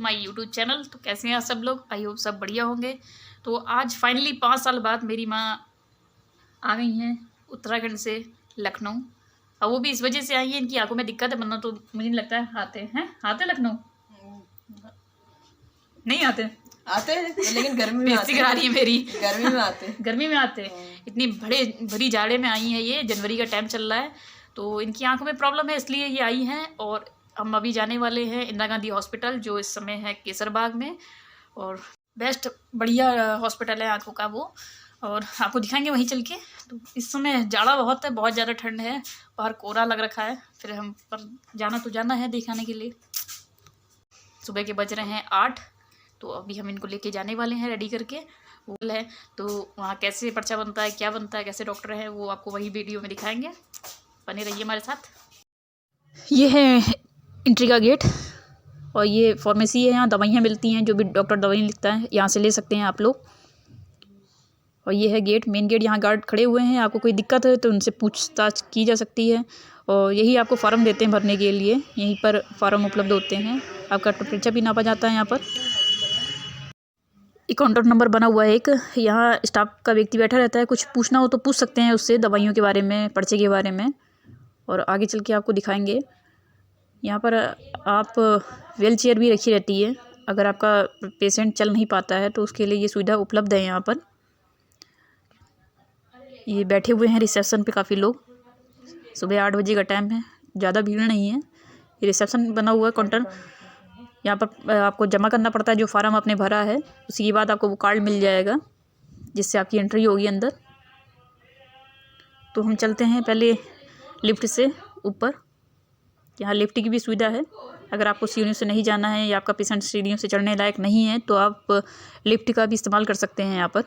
My YouTube channel. तो कैसे हैं सब लोग? आई होप सब बढ़िया होंगे। तो आज फाइनली 5 साल बाद मेरी माँ आ गई हैं उत्तराखंड से लखनऊ। और वो भी इस वजह से आई है, इनकी आंखों में दिक्कत है, वरना तो मुझे नहीं लगता है आते लखनऊ नहीं आते लेकिन गर्मी में बेइज्जती करा रही है मेरी। गर्मी में आते गर्मी में आते इतनी भरी जाड़े में आई है। ये जनवरी का टाइम चल रहा है, तो इनकी आंखों में प्रॉब्लम है, इसलिए ये आई हैं। और हम अभी जाने वाले हैं इंदिरा गांधी हॉस्पिटल, जो इस समय है केसरबाग में, और बेस्ट बढ़िया हॉस्पिटल है आंखों का वो, और आपको दिखाएंगे वहीं चल के। तो इस समय जाड़ा बहुत है, बहुत ज़्यादा ठंड है, बाहर कोहरा लग रखा है, फिर हम पर जाना है दिखाने के लिए। सुबह के बज रहे हैं 8, तो अभी हम इनको लेके जाने वाले हैं रेडी करके। वो है तो वहाँ कैसे पर्चा बनता है, क्या बनता है, कैसे डॉक्टर है, वो आपको वही वीडियो में दिखाएंगे। बने रहिए हमारे साथ। ये है एंट्री का गेट, और ये फार्मेसी है, यहाँ दवाइयाँ मिलती हैं, जो भी डॉक्टर दवाई लिखता है यहाँ से ले सकते हैं आप लोग। और ये है गेट, मेन गेट। यहाँ गार्ड खड़े हुए हैं, आपको कोई दिक्कत है तो उनसे पूछताछ की जा सकती है। और यही आपको फार्म देते हैं भरने के लिए, यहीं पर फार्म उपलब्ध होते हैं। आपका टेम्परेचर भी नापा जाता है यहाँ पर। एक काउंटर नंबर बना हुआ है एक, यहाँ स्टाफ का व्यक्ति बैठा रहता है, कुछ पूछना हो तो पूछ सकते हैं उससे, दवाइयों के बारे में, पर्चे के बारे में। और आगे चल के आपको दिखाएंगे। यहाँ पर आप व्हील चेयर भी रखी रहती है, अगर आपका पेशेंट चल नहीं पाता है तो उसके लिए ये सुविधा उपलब्ध है यहाँ पर। ये बैठे हुए हैं रिसेप्शन पे काफ़ी लोग। सुबह 8 बजे का टाइम है, ज़्यादा भीड़ नहीं है। ये रिसेप्शन बना हुआ है काउंटर, यहाँ पर आपको जमा करना पड़ता है जो फार्म आपने भरा है, उसी के बाद आपको वो कार्ड मिल जाएगा जिससे आपकी एंट्री होगी अंदर। तो हम चलते हैं पहले लिफ्ट से ऊपर। यहाँ लिफ्ट की भी सुविधा है, अगर आपको सीढ़ियों से नहीं जाना है या आपका पेशेंट सीढ़ियों से चढ़ने लायक नहीं है तो आप लिफ्ट का भी इस्तेमाल कर सकते हैं यहाँ पर।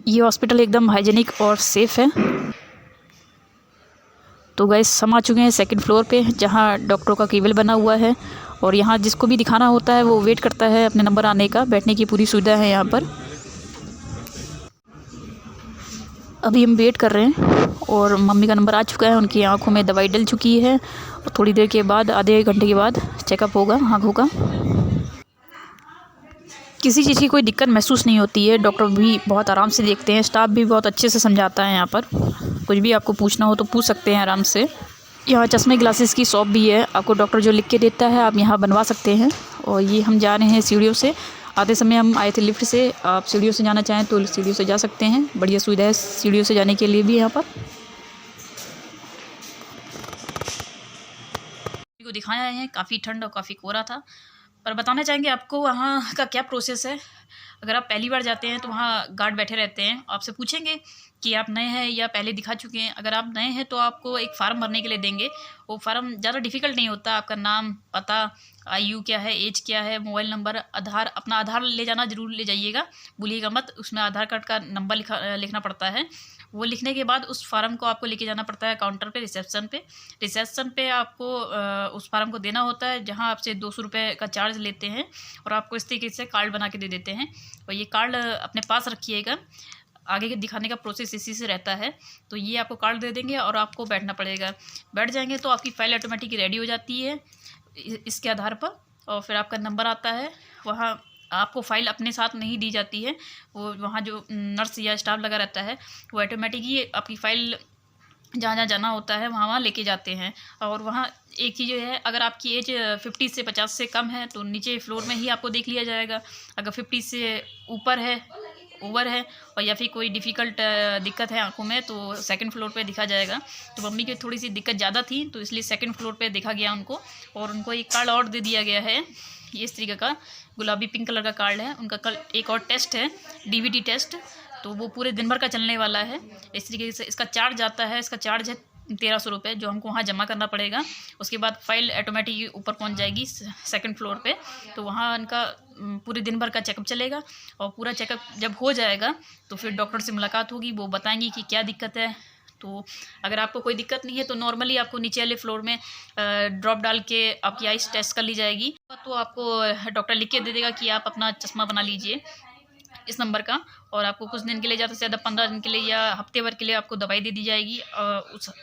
ये हॉस्पिटल एकदम हाइजीनिक और सेफ़ है। तो गाइस हम आ चुके हैं सेकंड फ्लोर पे, जहाँ डॉक्टरों का केबिन बना हुआ है, और यहाँ जिसको भी दिखाना होता है वो वेट करता है अपने नंबर आने का। बैठने की पूरी सुविधा है यहाँ पर। अभी हम वेट कर रहे हैं, और मम्मी का नंबर आ चुका है, उनकी आंखों में दवाई डल चुकी है, और थोड़ी देर के बाद, आधे एक घंटे के बाद चेकअप होगा आँखों का। किसी चीज़ की कोई दिक्कत महसूस नहीं होती है, डॉक्टर भी बहुत आराम से देखते हैं, स्टाफ भी बहुत अच्छे से समझाता है यहाँ पर। कुछ भी आपको पूछना हो तो पूछ सकते हैं आराम से। यहाँ चश्मे ग्लासेस की शॉप भी है, आपको डॉक्टर जो लिख के देता है आप यहाँ बनवा सकते हैं। और ये हम जा रहे हैं सीढ़ियों से, आधे समय हम आए थे लिफ्ट से, आप सीढ़ियों से जाना चाहें तो सीढ़ियों से जा सकते हैं, बढ़िया सुविधा है सीढ़ियों से जाने के लिए भी यहाँ पर। को दिखाया है, काफ़ी ठंड और काफ़ी कोहरा था, पर बताना चाहेंगे आपको वहाँ का क्या प्रोसेस है। अगर आप पहली बार जाते हैं तो वहाँ गार्ड बैठे रहते हैं, आपसे पूछेंगे कि आप नए हैं या पहले दिखा चुके हैं। अगर आप नए हैं तो आपको एक फ़ार्म भरने के लिए देंगे। वो फ़ार्म ज़्यादा डिफ़िकल्ट नहीं होता, आपका नाम, पता, आयु क्या है, एज क्या है, मोबाइल नंबर, आधार, अपना आधार ले जाना, ज़रूर ले जाइएगा, भूलिएगा मत। उसमें आधार कार्ड का नंबर लिखना पड़ता है। वो लिखने के बाद उस फार्म को आपको लेके जाना पड़ता है काउंटर पे, रिसेप्शन पे आपको उस फार्म को देना होता है, जहाँ आपसे 200 रुपये का चार्ज लेते हैं, और आपको इस तरीके से कार्ड बना के दे देते हैं। और ये कार्ड अपने पास रखिएगा, आगे के दिखाने का प्रोसेस इसी से रहता है। तो ये आपको कार्ड दे देंगे और आपको बैठना पड़ेगा। बैठ जाएंगे तो आपकी फ़ाइल ऑटोमेटिक रेडी हो जाती है इसके आधार पर, और फिर आपका नंबर आता है। वहाँ आपको फ़ाइल अपने साथ नहीं दी जाती है, वो वहाँ जो नर्स या स्टाफ लगा रहता है वो ऑटोमेटिक ही आपकी फ़ाइल जहाँ जहाँ जाना होता है वहाँ वहाँ लेके जाते हैं। और वहाँ एक चीज़ है, अगर आपकी एज 50 से 50 से कम है तो नीचे फ्लोर में ही आपको देख लिया जाएगा। अगर 50 से ऊपर है, ओवर है, और या फिर कोई डिफ़िकल्ट दिक्कत है आंखों में, तो सेकंड फ्लोर पे दिखा जाएगा। तो मम्मी की थोड़ी सी दिक्कत ज़्यादा थी, तो इसलिए सेकंड फ्लोर पे देखा गया उनको, और उनको एक कार्ड और दे दिया गया है, ये इस तरीके का गुलाबी पिंक कलर का कार्ड है उनका। कल एक और टेस्ट है, डीवीटी टेस्ट, तो वो पूरे दिन भर का चलने वाला है। इस तरीके से इसका चार्ज आता है, इसका चार्ज है 1300 रुपये, जो हमको वहाँ जमा करना पड़ेगा। उसके बाद फ़ाइल ऑटोमेटिक ऊपर पहुँच जाएगी सेकंड फ्लोर पे, तो वहाँ उनका पूरे दिन भर का चेकअप चलेगा। और पूरा चेकअप जब हो जाएगा तो फिर डॉक्टर से मुलाकात होगी, वो बताएंगी कि क्या दिक्कत है, तो अगर आपको कोई दिक्कत नहीं है तो नॉर्मली आपको नीचे वाले फ्लोर में ड्रॉप डाल के आपकी आइस टेस्ट कर ली जाएगी। तो आपको डॉक्टर लिख के दे देगा कि आप अपना चश्मा बना लीजिए इस नंबर का, और आपको कुछ दिन के लिए, ज़्यादा से ज़्यादा 15 दिन के लिए या हफ्ते भर के लिए आपको दवाई दे दी जाएगी।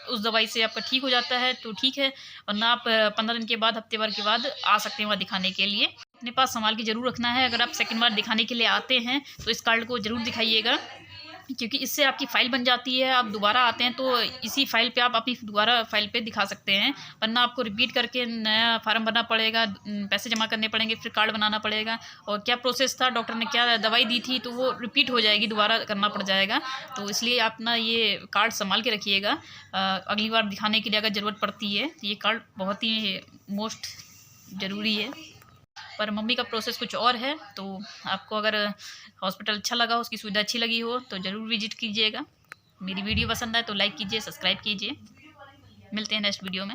उस दवाई से आपका ठीक हो जाता है तो ठीक है, वरना आप 15 दिन के बाद, हफ्ते भर के बाद आ सकते हैं वहाँ दिखाने के लिए। अपने पास संभाल के ज़रूर रखना है। अगर आप सेकंड बार दिखाने के लिए आते हैं तो इस कार्ड को ज़रूर दिखाइएगा, क्योंकि इससे आपकी फ़ाइल बन जाती है। आप दोबारा आते हैं तो इसी फ़ाइल पे आप अपनी दोबारा फ़ाइल पे दिखा सकते हैं, वरना आपको रिपीट करके नया फार्म भरना पड़ेगा, पैसे जमा करने पड़ेंगे, फिर कार्ड बनाना पड़ेगा, और क्या प्रोसेस था, डॉक्टर ने क्या दवाई दी थी, तो वो रिपीट हो जाएगी, दोबारा करना पड़ जाएगा। तो इसलिए आप ना ये कार्ड संभाल के रखिएगा, अगली बार दिखाने के लिए अगर ज़रूरत पड़ती है। ये कार्ड बहुत ही मोस्ट ज़रूरी है। पर मम्मी का प्रोसेस कुछ और है, तो आपको अगर हॉस्पिटल अच्छा लगा, उसकी सुविधा अच्छी लगी हो तो ज़रूर विजिट कीजिएगा। मेरी वीडियो पसंद आए तो लाइक कीजिए, सब्सक्राइब कीजिए। मिलते हैं नेक्स्ट वीडियो में।